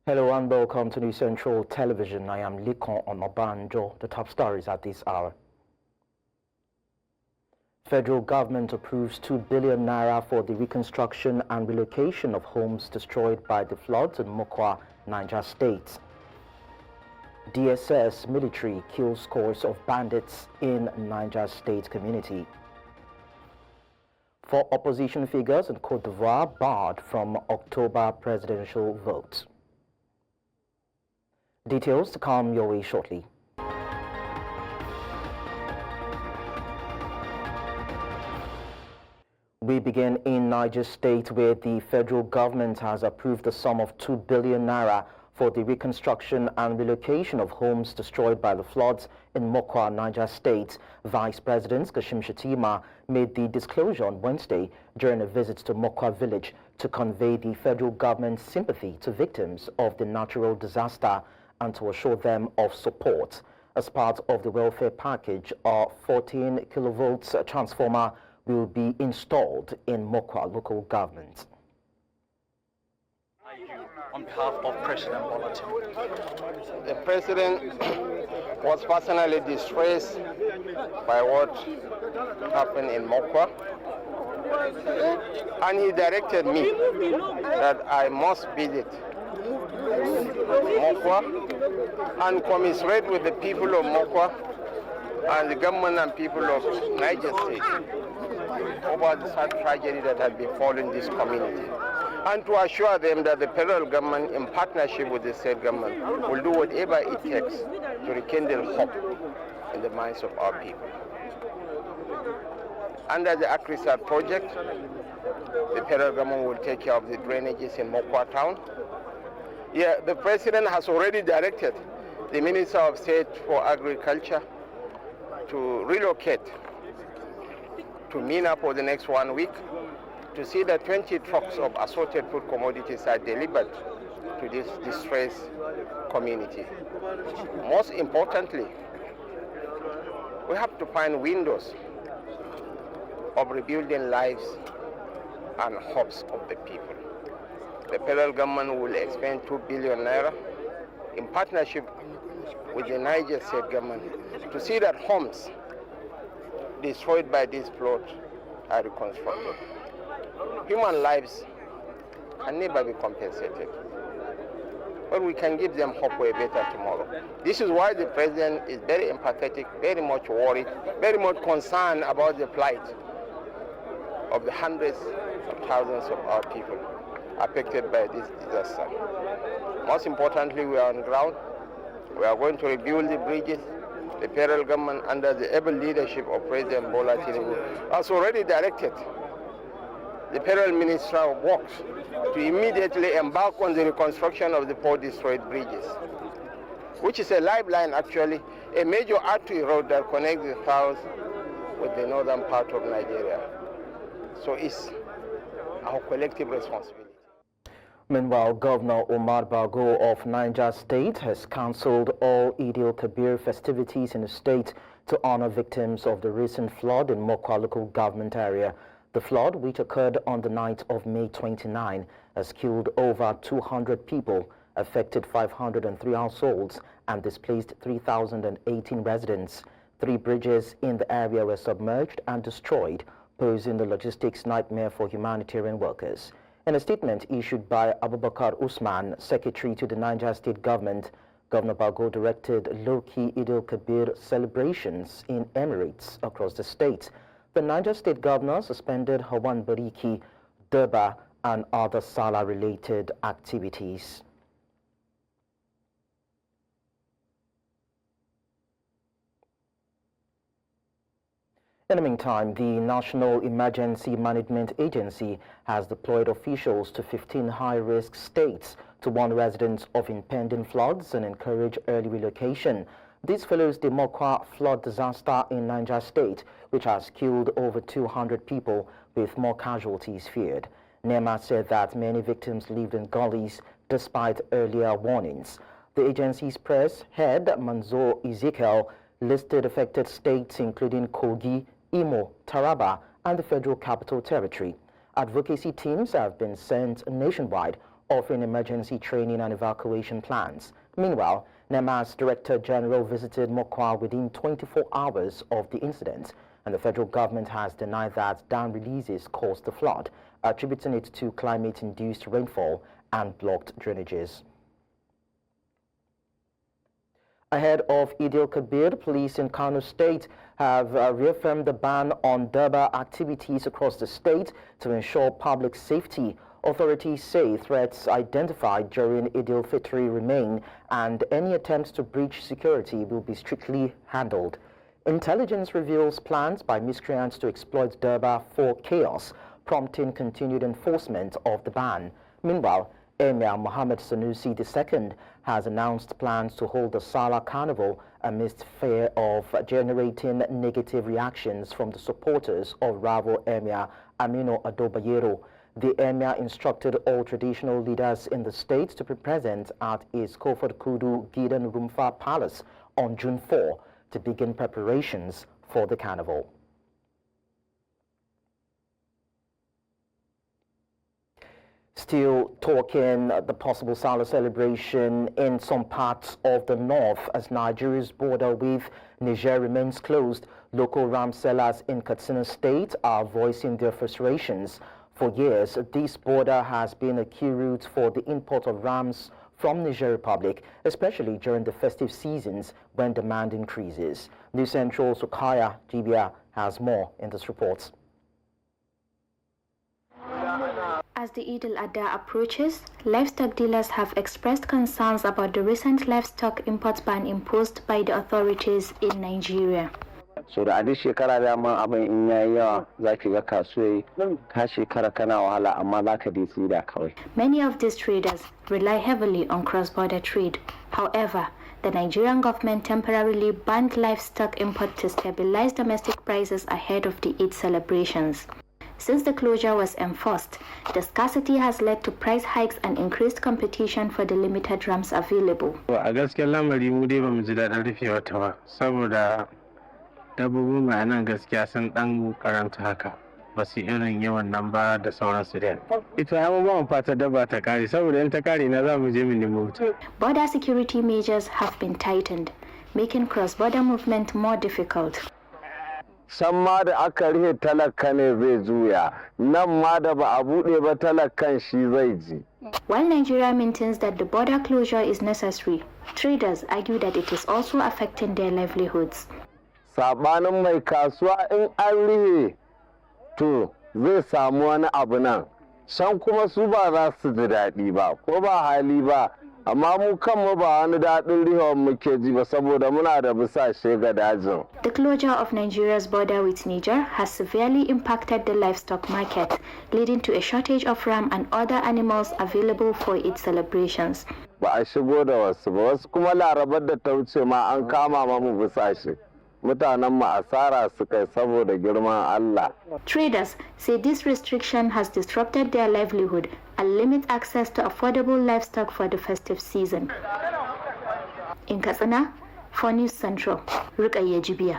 Hello and welcome to New Central Television. I am Aliko on Obanjo. The top stories at this hour. Federal government approves 2 billion naira for the reconstruction and relocation of homes destroyed by the floods in Mokwa, Niger State. DSS military kills scores of bandits in Niger State community. 4 opposition figures in Côte d'Ivoire barred from October presidential vote. Details to come your way shortly. We begin in Niger State, where the federal government has approved the sum of 2 billion naira for the reconstruction and relocation of homes destroyed by the floods in Mokwa, Niger State. Vice President Kashim Shettima made the disclosure on Wednesday during a visit to Mokwa village to convey the federal government's sympathy to victims of the natural disaster and to assure them of support. As part of the welfare package, a 14 kilovolts transformer will be installed in Mokwa local government. On behalf of President Bola Tinubu. The President was personally distressed by what happened in Mokwa, and he directed me that I must visit Mokwa and commiserate with the people of Mokwa and the government and people of Niger State over the sad tragedy that had befallen this community, and to assure them that the federal government, in partnership with the state government, will do whatever it takes to rekindle hope in the minds of our people. Under the AgriSat project, the federal government will take care of the drainages in Mokwa town. Yeah, the President has already directed the Minister of State for Agriculture to relocate to Mina for the next 1 week to see that 20 trucks of assorted food commodities are delivered to this distressed community. Most importantly, we have to find windows of rebuilding lives and hopes of the people. The federal government will expend 2 billion naira in partnership with the Niger State government to see that homes destroyed by this flood are reconstructed. Human lives can never be compensated, but we can give them hope for a better tomorrow. This is why the President is very empathetic, very much worried, very much concerned about the plight of the hundreds of thousands of our people affected by this disaster. Most importantly, we are on ground. We are going to rebuild the bridges. The federal government, under the able leadership of President Bola Tinubu, has already directed the federal Minister of Works to immediately embark on the reconstruction of the 4 destroyed bridges, which is a lifeline, actually, a major artery road that connects the south with the northern part of Nigeria. So it's our collective responsibility. Meanwhile, Governor Omar Bago of Niger State has cancelled all Eid al-Kabir festivities in the state to honor victims of the recent flood in Mokwa local government area. The flood, which occurred on the night of May 29, has killed over 200 people, affected 503 households, and displaced 3,018 residents. 3 bridges in the area were submerged and destroyed, posing a logistics nightmare for humanitarian workers. In a statement issued by Abubakar Usman, Secretary to the Niger State Government, Governor Bago directed low-key Eid al-Kabir celebrations in emirates across the state. The Niger State Governor suspended Hawan Bariki, Durba, and other Salah-related activities. In the meantime, the National Emergency Management Agency has deployed officials to 15 high-risk states to warn residents of impending floods and encourage early relocation. This follows the Mokwa flood disaster in Niger State, which has killed over 200 people, with more casualties feared. NEMA said that many victims lived in gullies despite earlier warnings. The agency's press head, Manzo Ezekiel, listed affected states including Kogi, Imo, Taraba, and the Federal Capital Territory. Advocacy teams have been sent nationwide offering emergency training and evacuation plans. Meanwhile, NEMA's Director General visited Mokwa within 24 hours of the incident, and the federal government has denied that dam releases caused the flood, attributing it to climate-induced rainfall and blocked drainages. Ahead of Eid al-Kabir, police in Kano State have reaffirmed the ban on Durbar activities across the state to ensure public safety. Authorities say threats identified during Eid al-Fitr remain, and any attempts to breach security will be strictly handled. Intelligence reveals plans by miscreants to exploit Durbar for chaos, prompting continued enforcement of the ban. Meanwhile, Emir Mohammed Sanusi II has announced plans to hold the Salah Carnival amidst fear of generating negative reactions from the supporters of rival Emir Aminu Ado Bayero. The Emir instructed all traditional leaders in the state to be present at his Kofod Kudu Gidan Rumfa Palace on June 4 to begin preparations for the carnival. Still talking the possible Salah celebration in some parts of the north as Nigeria's border with Niger remains closed. Local ram sellers in Katsina State are voicing their frustrations. For years, this border has been a key route for the import of rams from Niger Republic, especially during the festive seasons when demand increases. New Central Sukaya Jibia has more in this report. As the Eid al-Adha approaches, livestock dealers have expressed concerns about the recent livestock import ban imposed by the authorities in Nigeria. So da adi shekara da ma abin in yayi yawa zaki ga kasuwai ka shekara kana wahala amma zaka dai tsira kawai. Many of these traders rely heavily on cross-border trade. However, the Nigerian government temporarily banned livestock import to stabilize domestic prices ahead of the Eid celebrations. Since the closure was enforced, the scarcity has led to price hikes and increased competition for the limited rams available. A gaskiyar lamari mu dai bamu ji daɗin rufewar ta ba, saboda dabbobin mu a nan gaskiya sun ɗan karanta haka, ba su irin yawan nan ba da sauransu da. Ita ya mu ba mu fata dabba ta kare, saboda in ta kare na za mu je mu nemo ta. Border security measures have been tightened, making cross-border movement more difficult. San ma da aka rihe talaka ne zai juya, nan ma da ba a buɗe ba talakan shi zai ji. While Nigeria maintains that the border closure is necessary, traders argue that it is also affecting their livelihoods. Sabanin mai kasuwa in an rihe to zai samu wani abu nan, can kuma su ba za su ji daɗi ba ko ba hali ba, amma mu kanmu ba wani daɗin rihewar muke ji ba saboda muna da bisashe ga dajin. The closure of Nigeria's border with Niger has severely impacted the livestock market, leading to a shortage of ram and other animals available for its celebrations. Ba a shigo da wasu ba, wasu kuma larabar da ta wuce ma an kama mamu bisashe. Mutanen mu asara su kai saboda girman Allah. Traders say this restriction has disrupted their livelihood and limits access to affordable livestock for the festive season. In Katsina, for News Central, Rukaiya Jibiya.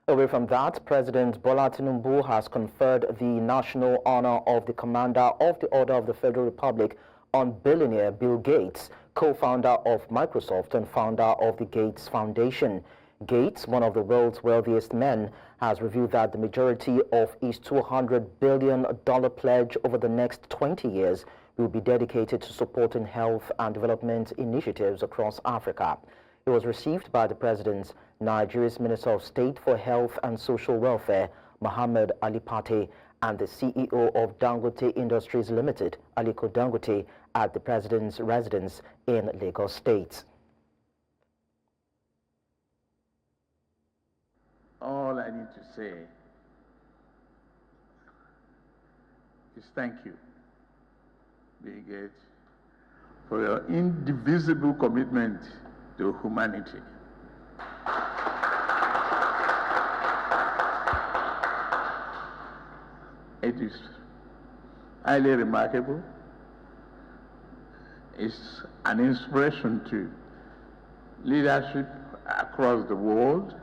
Away from that, President Bola Tinubu has conferred the national honor of the Commander of the Order of the Federal Republic on billionaire Bill Gates, co-founder of Microsoft and founder of the Gates Foundation. Gates, one of the world's wealthiest men, has revealed that the majority of his $200 billion pledge over the next 20 years will be dedicated to supporting health and development initiatives across Africa. It was received by the President, Nigeria's Minister of State for Health and Social Welfare, Mohammed Ali Pate, and the CEO of Dangote Industries Limited, Aliko Dangote, at the President's residence in Lagos State. All I need to say is thank you, Bill Gates, for your indivisible commitment to humanity. It is highly remarkable. It's an inspiration to leadership across the world,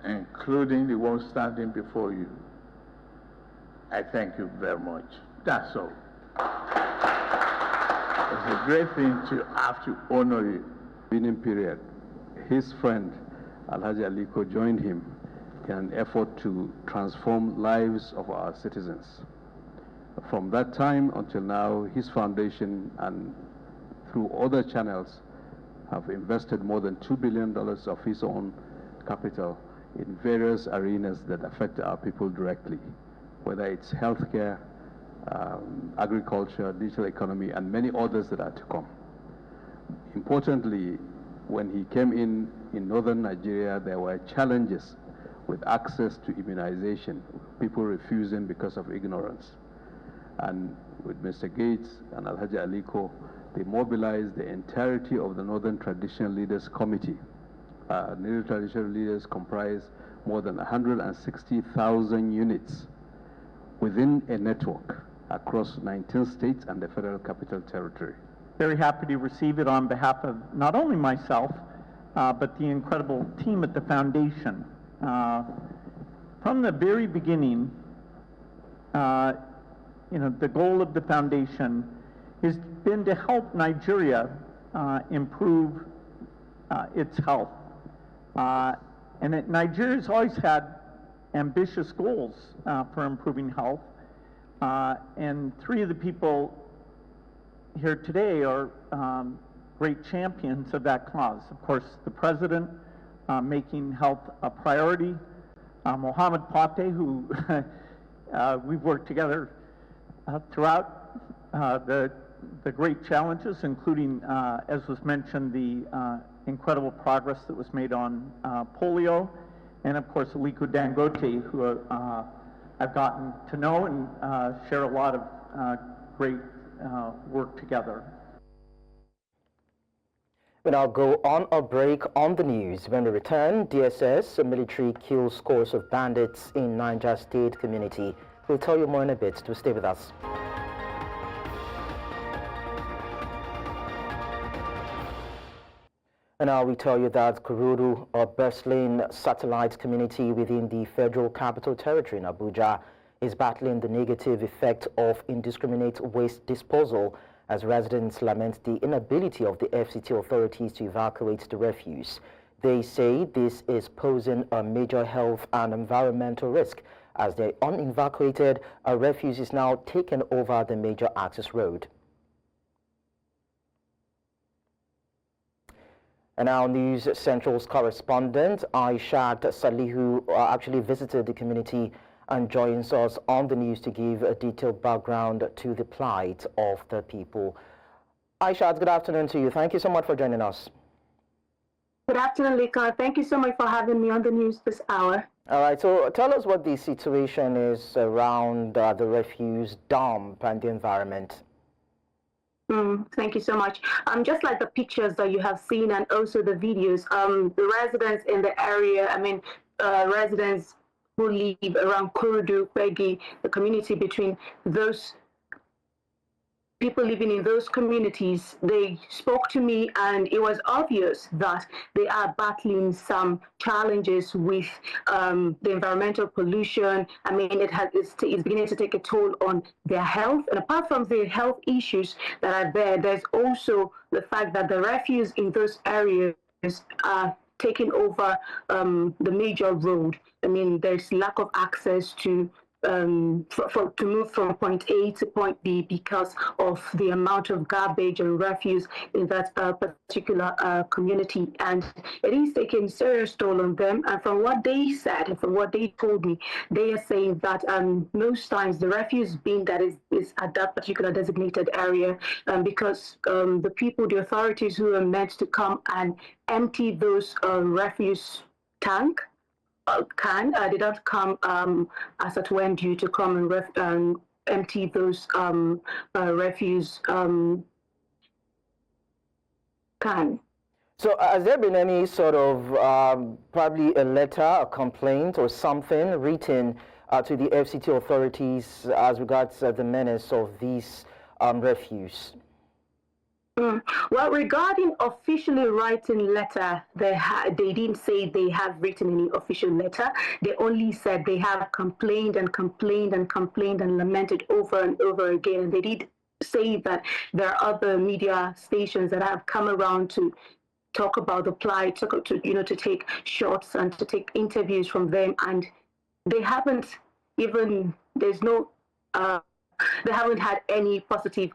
including the one standing before you. I thank you very much. That's all. It's a great thing to have to honor it. Beginning period, his friend Alhaji Aliko joined him in an effort to transform lives of our citizens. From that time until now, his foundation and through other channels have invested more than $2 billion of his own capital in various arenas that affect our people directly, whether it's healthcare, agriculture, digital economy, and many others that are to come. Importantly, when he came in northern Nigeria, there were challenges with access to immunization, people refusing because of ignorance. And with Mr. Gates and Alhaji Aliko, they mobilized the entirety of the Northern Traditional Leaders Committee. Northern Traditional Leaders comprise more than 160,000 units within a network across 19 states and the Federal Capital Territory. Very happy to receive it on behalf of not only myself, but the incredible team at the foundation. From the very beginning, the goal of the foundation has been to help Nigeria improve its health. And Nigeria's always had ambitious goals for improving health. And three of the people here today are great champions of that cause. Of course, the President making health a priority, Mohammed Pate, who we've worked together throughout the great challenges, including, as was mentioned, the incredible progress that was made on polio, and of course Aliko Dangote, who I've gotten to know and share a lot of great work together. We'll now go on a break on the news. When we return, DSS military kills scores of bandits in Niger State community. We'll tell you more in a bit. To stay with us. And now we tell you that Kurudu, a bustling satellite community within the Federal Capital Territory in Abuja, is battling the negative effect of indiscriminate waste disposal as residents lament the inability of the FCT authorities to evacuate the refuse. They say this is posing a major health and environmental risk as the unevacuated refuse is now taken over the major access road. And our News Central's correspondent, Aishat Salihu, actually visited the community and joins us on the news to give a detailed background to the plight of the people. Aishat, good afternoon to you. Thank you so much for joining us. Good afternoon, Aliko. Thank you so much for having me on the news this hour. All right, so tell us what the situation is around the refuse dump and the environment. Thank you so much. Just like the pictures that you have seen and also the videos, the residents in the area, residents who live around Kurudu, Kwegi, the community between those people living in those communities, they spoke to me and it was obvious that they are battling some challenges with the environmental pollution. It's beginning to take a toll on their health. And apart from the health issues that are there, there's also the fact that the refuse in those areas are taking over the major road. There's lack of access to move from point A to point B because of the amount of garbage and refuse in that particular community, and it is taking serious toll on them. And from what they said and from what they told me, they are saying that most times the refuse bin that is at that particular designated area, because the authorities who are meant to come and empty those refuse tank did not come as at when due to come and empty those refuse can. So has there been any sort of probably a letter, a complaint or something written to the FCT authorities as regards the menace of these refuse? Well, regarding officially writing letter, they didn't say they have written any official letter. They only said they have complained and complained and complained and lamented over and over again. And they did say that there are other media stations that have come around to talk about the plight, to take shots and to take interviews from them, and they haven't even. There's no. They haven't had any positive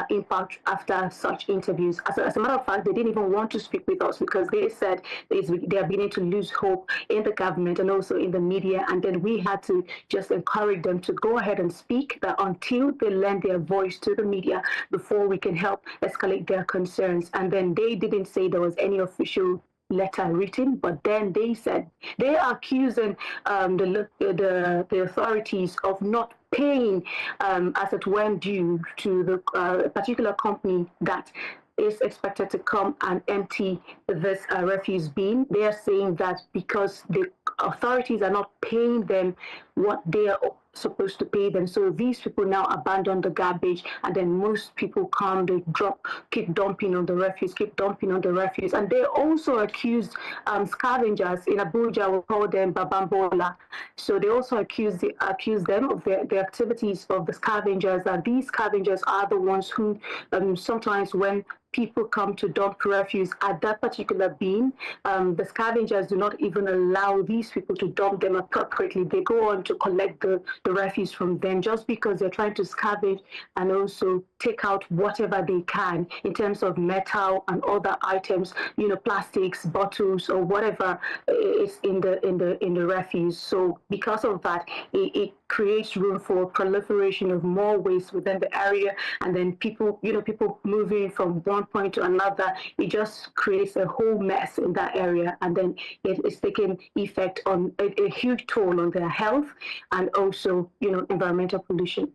impact after such interviews. As a matter of fact, they didn't even want to speak with us because they said they are beginning to lose hope in the government and also in the media. And then we had to just encourage them to go ahead and speak, that until they lend their voice to the media before we can help escalate their concerns. And then they didn't say there was any official letter written, but then they said they are accusing the authorities of not paying as it went due to the particular company that is expected to come and empty this refuse bin. They are saying that because the authorities are not paying them what they are supposed to pay them, so these people now abandon the garbage, and then most people come, they keep dumping on the refuse, and they also accused scavengers in Abuja, we call them Babambola. So they also accuse them of the activities of the scavengers, and these scavengers are the ones who sometimes when people come to dump refuse at that particular bin, the scavengers do not even allow these people to dump them appropriately. They go on to collect the refuse from them just because they're trying to scavenge and also take out whatever they can in terms of metal and other items, plastics, bottles, or whatever is in the refuse. So because of that, it creates room for proliferation of more waste within the area, and then people moving from one point to another. It just creates a whole mess in that area, and then it is taking effect on a huge toll on their health and also environmental pollution.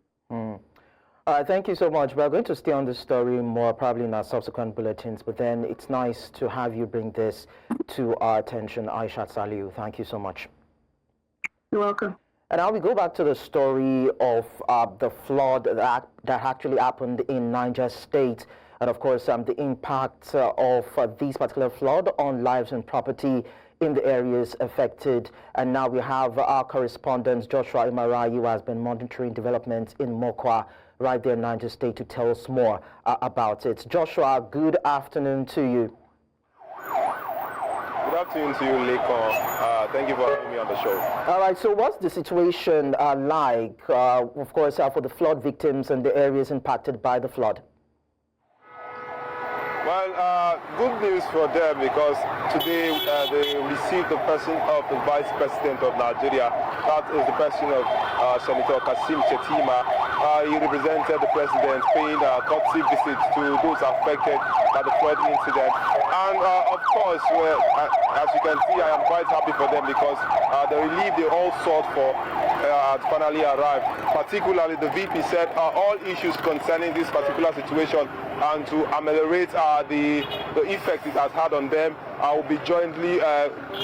Thank you so much. We're going to stay on this story more probably in our subsequent bulletins, but then it's nice to have you bring this to our attention, Aishat Saliu. Thank you so much. You're welcome. And now we go back to the story of the flood that actually happened in Niger State, and of course the impact of this particular flood on lives and property in the areas affected. And now we have our correspondent Joshua Imarayi, who has been monitoring developments in Mokwa right there in Niger State, to tell us more about it. Joshua, good afternoon to you. Good afternoon to you, Aliko. Thank you for having me on the show. All right, so what's the situation like, of course, for the flood victims and the areas impacted by the flood? Well, good news for them, because today they received the person of the Vice President of Nigeria. That is the person of Senator Kasim Shettima. He represented the president, paying a courtesy visit to those affected by the flood incident. And of course, as you can see, I am quite happy for them, because the relief they all sought for finally arrived. Particularly, the VP said all issues concerning this particular situation and to ameliorate the effect it has had on them will be jointly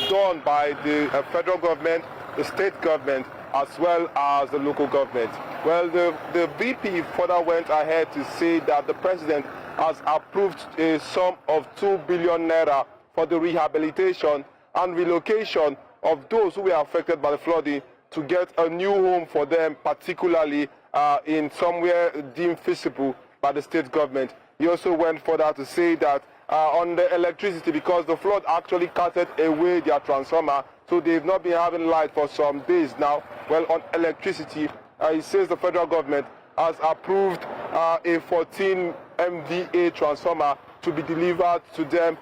done by the federal government, the state government, as well as the local government. Well, the VP further went ahead to say that the president has approved a sum of 2 billion naira for the rehabilitation and relocation of those who were affected by the flooding, to get a new home for them, particularly in somewhere deemed feasible by the state government. He also went further to say that on the electricity, because the flood actually carted away their transformer, so they've not been having light for some days now. Well, on electricity, he says the federal government has approved a 14 MVA transformer to be delivered to them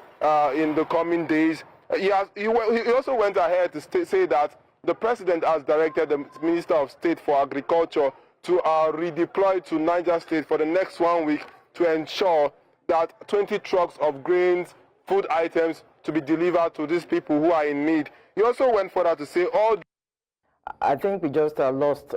in the coming days. He also went ahead to say that the president has directed the Minister of State for Agriculture to redeploy to Niger State for the next 1 week to ensure that 20 trucks of grains, food items to be delivered to these people who are in need. He also went further to say all... I think we just lost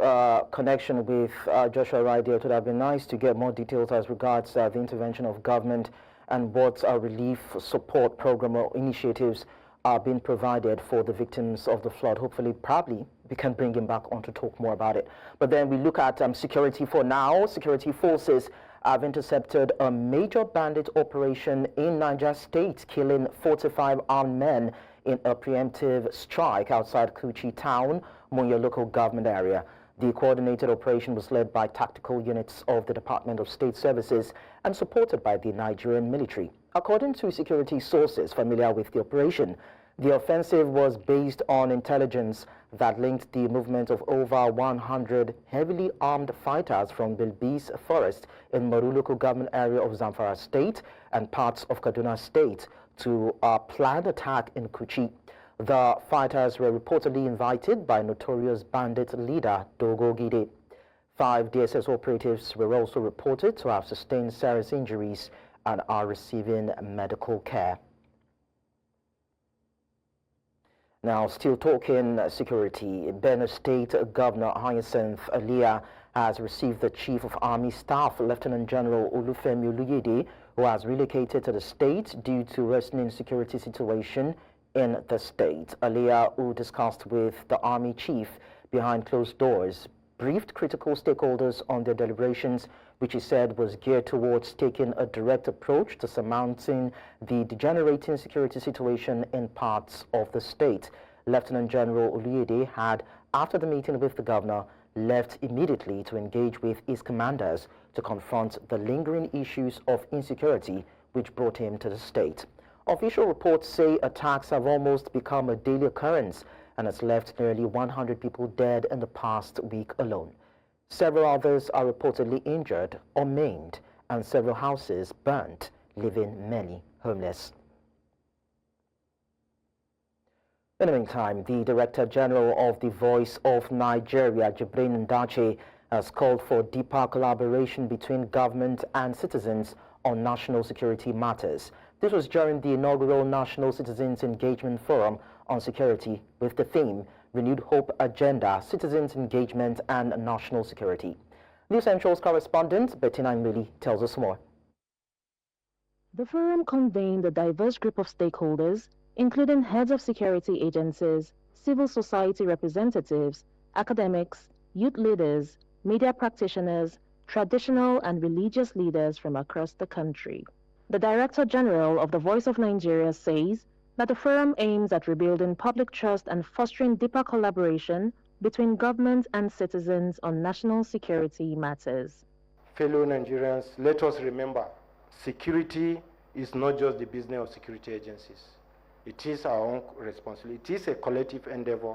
connection with Joshua right there. It would have been nice to get more details as regards the intervention of government and what relief support program or initiatives are being provided for the victims of the flood. Hopefully, probably, we can bring him back on to talk more about it. But then we look at security for now. Security forces have intercepted a major bandit operation in Niger State, killing 45 armed men in a preemptive strike outside Kuchi town, Moyo local government area. The coordinated operation was led by tactical units of the Department of State Services and supported by the Nigerian military. According to security sources familiar with the operation, the offensive was based on intelligence that linked the movement of over 100 heavily armed fighters from Bilbis Forest in Maru local government area of Zamfara State and parts of Kaduna State to a planned attack in Kuchi. The fighters were reportedly invited by notorious bandit leader Dogo Gide. 5 DSS operatives were also reported to have sustained serious injuries and are receiving medical care. Now, still talking security, Benue State Governor Hyacinth Alia has received the Chief of Army Staff, Lieutenant General Olufemi Oluyede, who has relocated to the state due to worsening security situation in the state. Alia, who discussed with the Army Chief behind closed doors, briefed critical stakeholders on their deliberations, which he said was geared towards taking a direct approach to surmounting the degenerating security situation in parts of the state. Lieutenant General Oluyede had, after the meeting with the governor, left immediately to engage with his commanders to confront the lingering issues of insecurity which brought him to the state. Official reports say attacks have almost become a daily occurrence and has left nearly 100 people dead in the past week alone. Several others are reportedly injured or maimed, and several houses burnt, leaving many homeless. In the meantime, the Director General of the Voice of Nigeria, Jibrin Ndache, has called for deeper collaboration between government and citizens on national security matters. This was during the inaugural National Citizens Engagement Forum on Security with the theme Renewed Hope Agenda, Citizens Engagement and National Security. The Central's correspondent, Bettina Nwili, tells us more. The forum convened a diverse group of stakeholders, including heads of security agencies, civil society representatives, academics, youth leaders, media practitioners, traditional and religious leaders from across the country. The Director General of the Voice of Nigeria says that the forum aims at rebuilding public trust and fostering deeper collaboration between government and citizens on national security matters. Fellow Nigerians, let us remember, security is not just the business of security agencies. It is our own responsibility. It is a collective endeavor,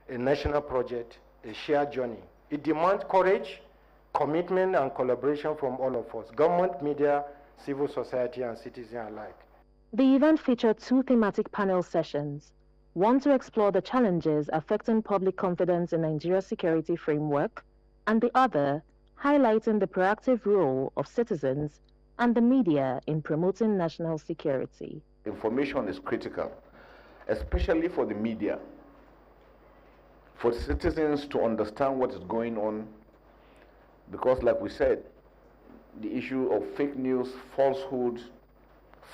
a national project, a shared journey. It demands courage, commitment, and collaboration from all of us, government, media, civil society, and citizens alike. The event featured 2 thematic panel sessions, one to explore the challenges affecting public confidence in Nigeria's security framework, and the other highlighting the proactive role of citizens and the media in promoting national security. Information is critical, especially for the media, for citizens to understand what is going on, because like we said, the issue of fake news, falsehoods,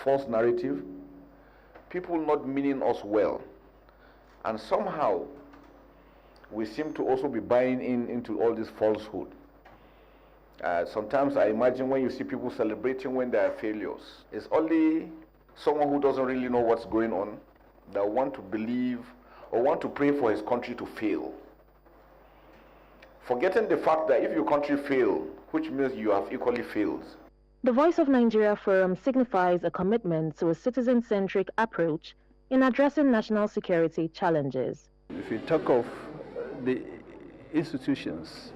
false narrative, people not meaning us well, and somehow we seem to also be buying into all this falsehood. Sometimes I imagine when you see people celebrating when there are failures, it's only someone who doesn't really know what's going on that want to believe or want to pray for his country to fail, forgetting the fact that if your country fails, which means you have equally failed. The Voice of Nigeria Forum signifies a commitment to a citizen-centric approach in addressing national security challenges. If you talk of the institutions,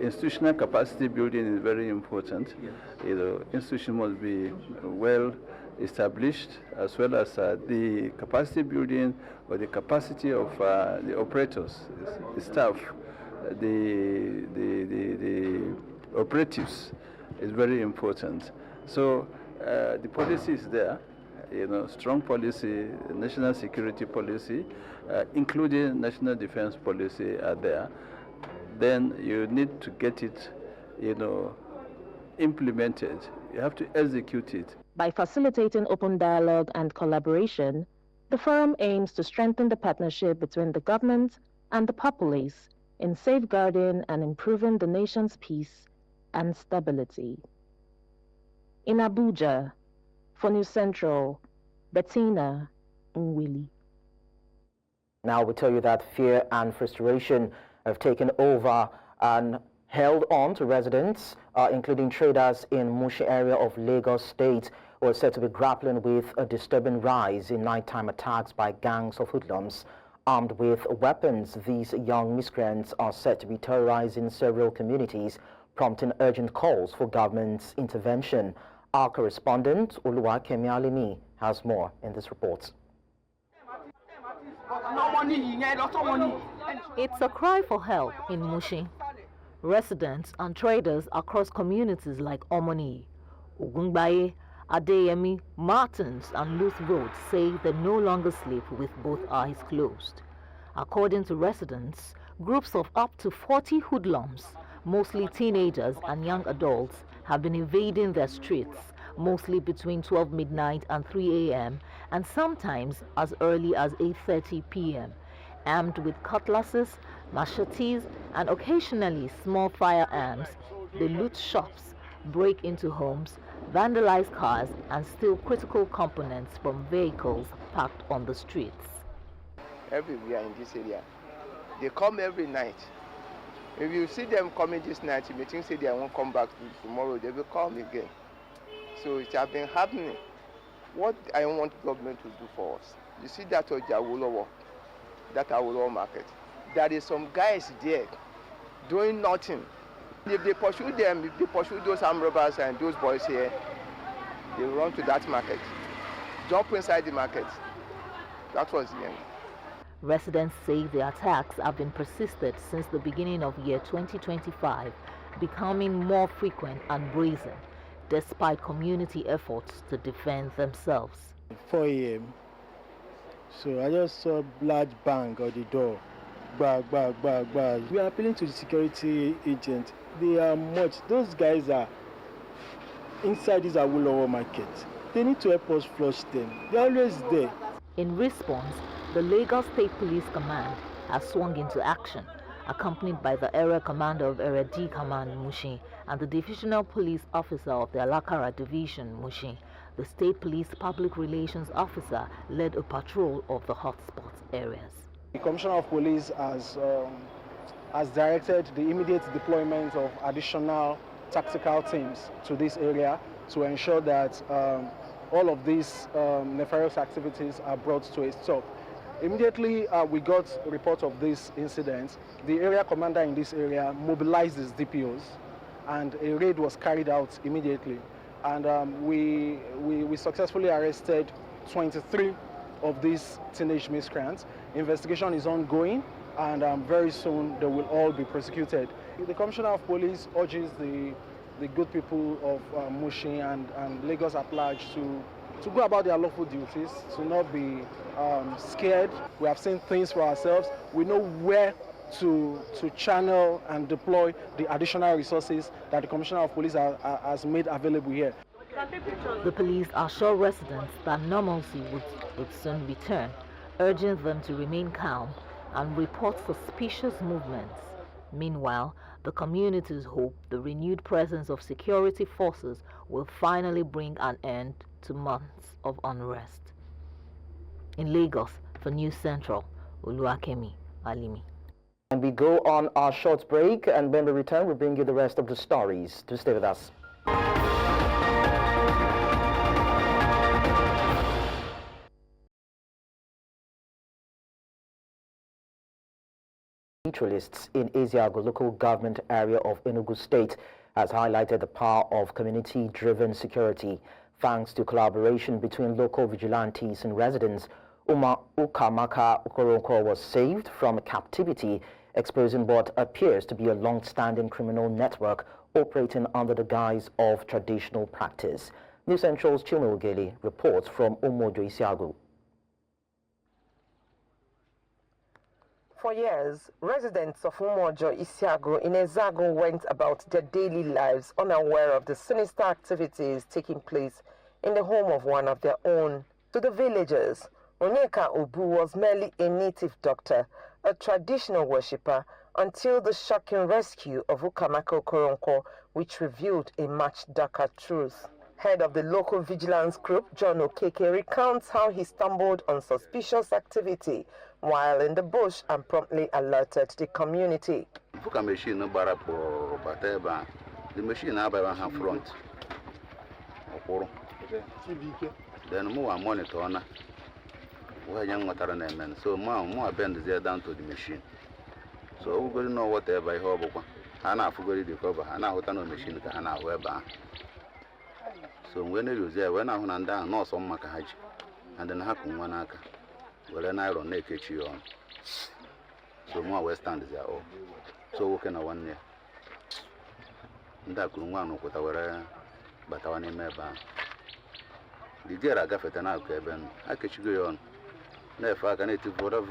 institutional capacity building is very important. Institution must be well established, as well as the capacity building or the capacity of the operators, the staff, the operatives is very important. So the policy is there, strong policy, national security policy, including national defense policy are there. Then you need to get it, implemented. You have to execute it. By facilitating open dialogue and collaboration, the forum aims to strengthen the partnership between the government and the populace in safeguarding and improving the nation's peace and stability. In Abuja, for News Central, Bettina Nwili. Now we tell you that fear and frustration have taken over and held on to residents, including traders in Mushi area of Lagos State, who are said to be grappling with a disturbing rise in nighttime attacks by gangs of hoodlums. Armed with weapons, these young miscreants are said to be terrorizing several communities, prompting urgent calls for government intervention. Our correspondent, Oluwakemi Alimi, has more in this report. It's a cry for help in Mushi. Residents and traders across communities like Omoni, Ogungbaye, Adeyemi, Martins and Luth Road say they no longer sleep with both eyes closed. According to residents, groups of up to 40 hoodlums, mostly teenagers and young adults, have been invading their streets, mostly between 12 midnight and 3 a.m. and sometimes as early as 8:30 p.m. Armed with cutlasses, machetes and occasionally small firearms, they loot shops, break into homes, vandalize cars and steal critical components from vehicles parked on the streets. Everywhere in this area, they come every night. If you see them coming this night, you may think say they won't come back tomorrow, they will come again. So it has been happening. What I want government to do for us, you see that Ojawolowo, that Awolowo market, there is some guys there doing nothing. If they pursue them, if they pursue those armed robbers and those boys here, they run to that market, jump inside the market. That was the end. Residents say the attacks have been persisted since the beginning of year 2025, becoming more frequent and brazen, despite community efforts to defend themselves. 4 a.m. So I just saw a large bang on the door. Bang, bang, bang, bang. We are appealing to the security agent. They are much. Those guys are inside this Awolowo market. They need to help us flush them. They're always there. In response, the Lagos State Police Command has swung into action, accompanied by the Area Commander of Area D Command Mushi and the Divisional Police Officer of the Alakara Division Mushi. The State Police Public Relations Officer led a patrol of the hotspot areas. The Commissioner of Police has directed the immediate deployment of additional tactical teams to this area to ensure that all of these nefarious activities are brought to a stop. Immediately we got a report of this incident. The area commander in this area mobilized his DPOs and a raid was carried out immediately. And we successfully arrested 23 of these teenage miscreants. Investigation is ongoing and very soon they will all be prosecuted. The Commissioner of Police urges the good people of Mushi and Lagos at large to go about their lawful duties, to not be scared. We have seen things for ourselves. We know where to channel and deploy the additional resources that the Commissioner of Police has made available here. The police assure residents that normalcy would soon return, urging them to remain calm and report suspicious movements. Meanwhile, the communities hope the renewed presence of security forces will finally bring an end to months of unrest. In Lagos, for News Central, Oluwakemi Alimi. And we go on our short break, and when we return, we'll bring you the rest of the stories. Do stay with us. Naturalists in Isiago local government area of Enugu State has highlighted the power of community-driven security. Thanks to collaboration between local vigilantes and residents, Ukamaka Okoronkwo was saved from captivity, exposing what appears to be a long-standing criminal network operating under the guise of traditional practice. News Central's Chuma Ogeli reports from Umojo Isiago. For years, residents of Umojo Isiago in Ezago went about their daily lives unaware of the sinister activities taking place in the home of one of their own. To the villagers, Onyeka Obu was merely a native doctor, a traditional worshipper, until the shocking rescue of Ukamaka Okoronkwo, which revealed a much darker truth. Head of the local vigilance group, John Okeke, recounts how he stumbled on suspicious activity while in the bush and promptly alerted the community. The machine have front. Then more monitor on where young water name, so more bend there down to the machine. So we will know whatever I hope. Hana forgot the cover, Hana Hotano machine, Hana Weber. So when you use there, when I went down, no some Makahaj, and then Hakun Wanaka. Well, then I don't make it on. So more Western is there. So we can 1 year. That could one with our but our name. The dear I got it and I catch you on. Never I can eat voda.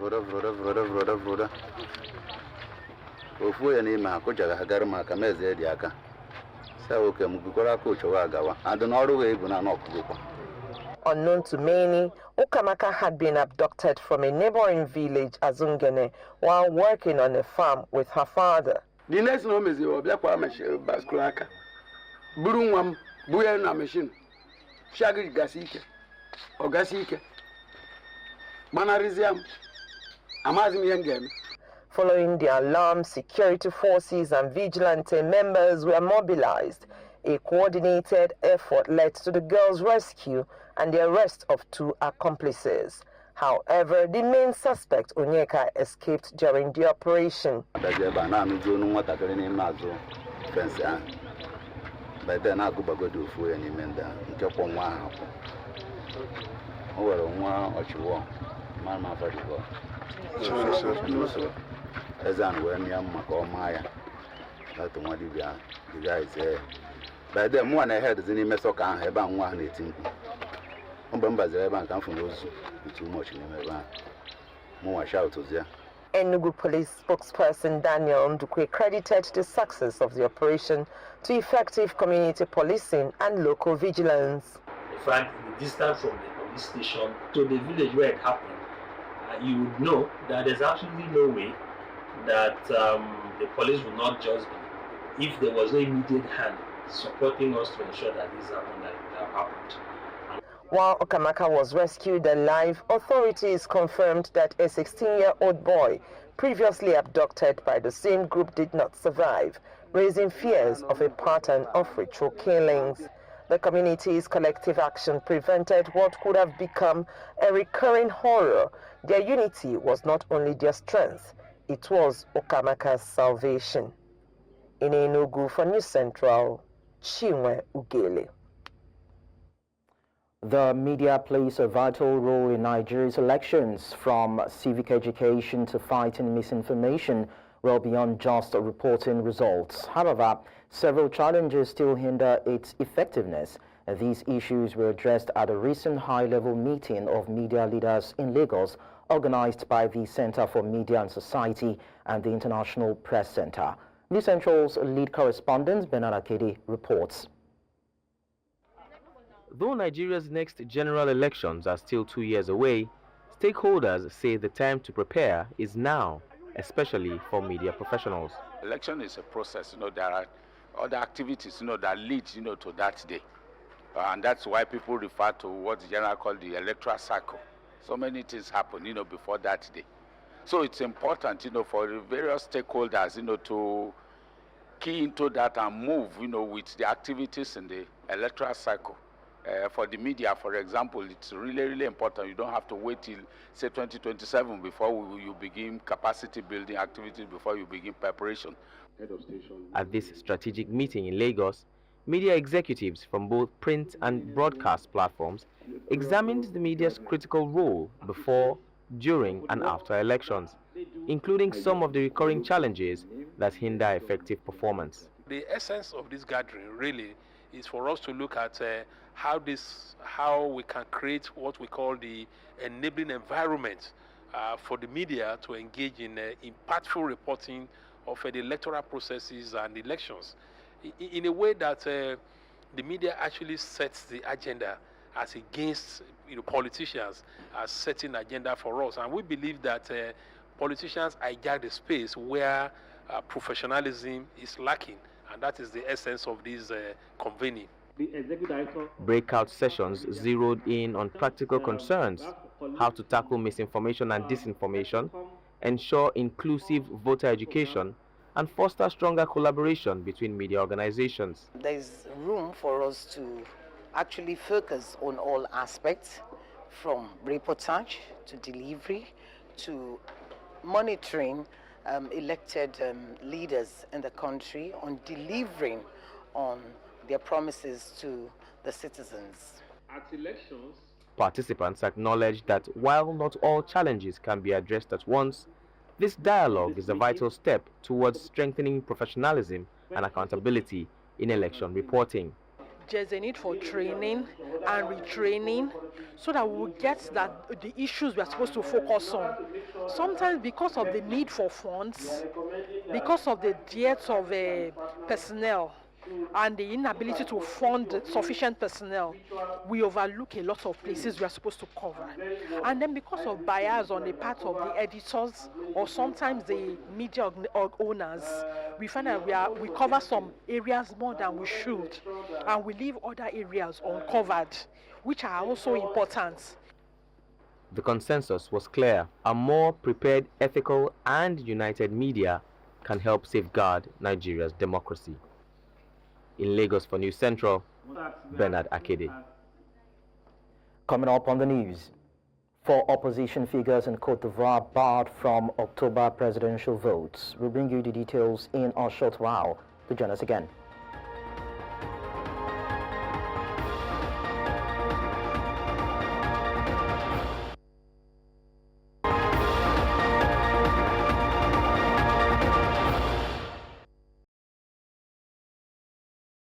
If we are named Makoja Hagarma Kameze Diaka. So can Bukora coach Wagawa. I don't know the way when I'm not. Unknown to many, Ukamaka had been abducted from a neighboring village, Azungene, while working on a farm with her father. The next name is Obiakwa Baskulaka. Burungwam, Buyana machine. Shaggy Gasike, or Gasike. Manariziam, Amazimian game. Following the alarm, security forces and vigilante members were mobilized. A coordinated effort led to the girls' rescue and the arrest of 2 accomplices. However, the main suspect, Onyeka, escaped during the operation. By then I go back to food and emenda. Capon one. Over one or 2 Mamma for the as I'm when Yamako Maya. That's what the guy is there. By then one I had is in Mesoka and have 118. Umbamba Zeban come from those too much in the van. More shout was there. Enugu police spokesperson Daniel Ndukwe credited the success of the operation to effective community policing and local vigilance. In fact, the distance from the police station to the village where it happened, you would know that there's absolutely no way that the police would not just be, if there was no immediate hand supporting us to ensure that this happened, that happened. While Okamaka was rescued alive, authorities confirmed that a 16-year-old boy previously abducted by the same group did not survive, raising fears of a pattern of ritual killings. The community's collective action prevented what could have become a recurring horror. Their unity was not only their strength, it was Okamaka's salvation. In Enugu for News Central, Chinwe Ugele. The media plays a vital role in Nigeria's elections, from civic education to fighting misinformation, well beyond just reporting results. However, several challenges still hinder its effectiveness. These issues were addressed at a recent high-level meeting of media leaders in Lagos, organized by the Center for Media and Society and the International Press Center. News Central's lead correspondent, Bernard Akedi, reports. Though Nigeria's next general elections are still 2 years away, stakeholders say the time to prepare is now, especially for media professionals. Election is a process, there are other activities, that lead, to that day. And that's why people refer to what the general call the electoral cycle. So many things happen, before that day. So it's important, for the various stakeholders, to key into that and move, with the activities in the electoral cycle. For the media, for example, it's really, really important. You don't have to wait till, say, 2027 before you begin capacity building activities, before you begin preparation. At this strategic meeting in Lagos, media executives from both print and broadcast platforms examined the media's critical role before, during, and after elections, including some of the recurring challenges that hinder effective performance. The essence of this gathering really is for us to look at how we can create what we call the enabling environment for the media to engage in impactful reporting of the electoral processes and elections in a way that the media actually sets the agenda as against politicians as setting agenda for us. And we believe that politicians hijack the space where professionalism is lacking, and that is the essence of this convening. Breakout sessions zeroed in on practical concerns how to tackle misinformation and disinformation, ensure inclusive voter education, and foster stronger collaboration between media organizations. There's room for us to actually focus on all aspects, from reportage to delivery to monitoring elected leaders in the country on delivering on their promises to the citizens. At elections, participants acknowledged that while not all challenges can be addressed at once, this dialogue is a vital step towards strengthening professionalism and accountability in election reporting. There's a need for training and retraining so that we will get the issues we are supposed to focus on. Sometimes because of the need for funds, because of the dearth of personnel, and the inability to fund sufficient personnel, we overlook a lot of places we are supposed to cover. And then because of bias on the part of the editors or sometimes the media owners, we find that we cover some areas more than we should, and we leave other areas uncovered, which are also important. The consensus was clear. A more prepared, ethical, and united media can help safeguard Nigeria's democracy. In Lagos for News Central, Bernard Akede. Coming up on the news, 4 opposition figures in Côte d'Ivoire barred from October presidential votes. We'll bring you the details in a short while. To join us again.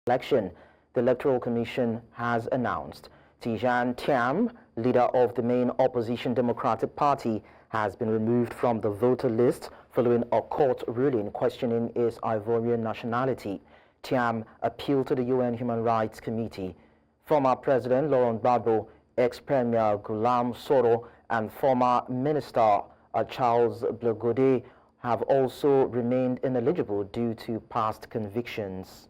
Election, the Electoral Commission has announced Tijan Thiam, leader of the main opposition Democratic Party, has been removed from the voter list following a court ruling questioning his Ivorian nationality. Thiam appealed to the UN Human Rights Committee. Former President Laurent Gbagbo, ex-Premier Guillaume Soro, and former Minister Charles Blegodet have also remained ineligible due to past convictions.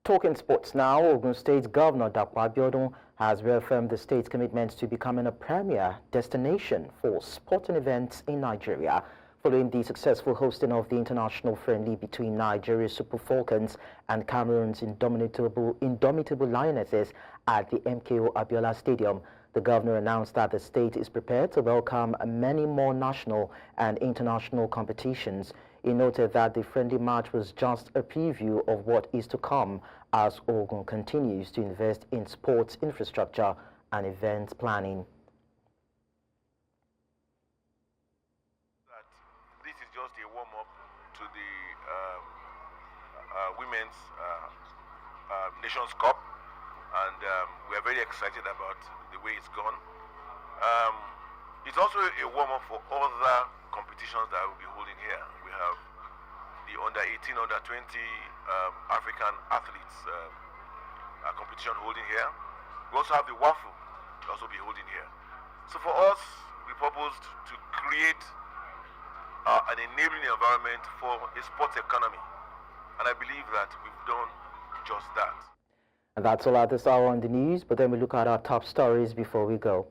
Talking sports now, Ogun State Governor Dapo Abiodun has reaffirmed the state's commitment to becoming a premier destination for sporting events in Nigeria, following the successful hosting of the international friendly between Nigeria's Super Falcons and Cameroon's indomitable Lionesses at the MKO Abiola Stadium. The governor announced that the state is prepared to welcome many more national and international competitions. He noted that the friendly match was just a preview of what is to come as Ogun continues to invest in sports infrastructure and event planning. This is just a warm-up to the Women's Nations Cup, and we are very excited about the way it's gone. It's also a warm-up for other competitions that we'll be holding here. We have the under-18, under-20 African athletes competition holding here. We also have the WAFU also be holding here. So for us, we proposed to create an enabling environment for a sports economy, and I believe that we've done just that. And that's all at this hour on the news, but then we look at our top stories before we go.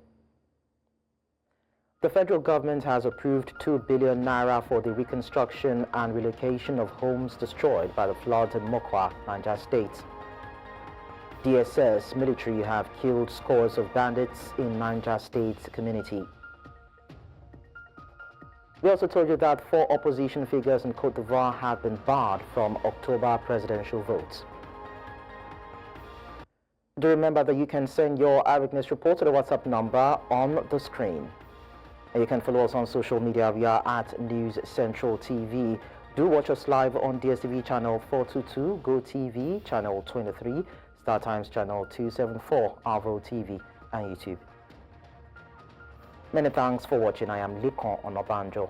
The federal government has approved 2 billion naira for the reconstruction and relocation of homes destroyed by the floods in Mokwa, Niger State. DSS military have killed scores of bandits in Niger State's community. We also told you that 4 opposition figures in Côte d'Ivoire have been barred from October presidential votes. Do remember that you can send your eyewitness report to the WhatsApp number on the screen. And you can follow us on social media. We are at News Central TV. Do watch us live on DSTV channel 422, Go TV channel 23, Star Times channel 274, Arvo TV, and YouTube. Many thanks for watching. I am Aliko on Obanjo.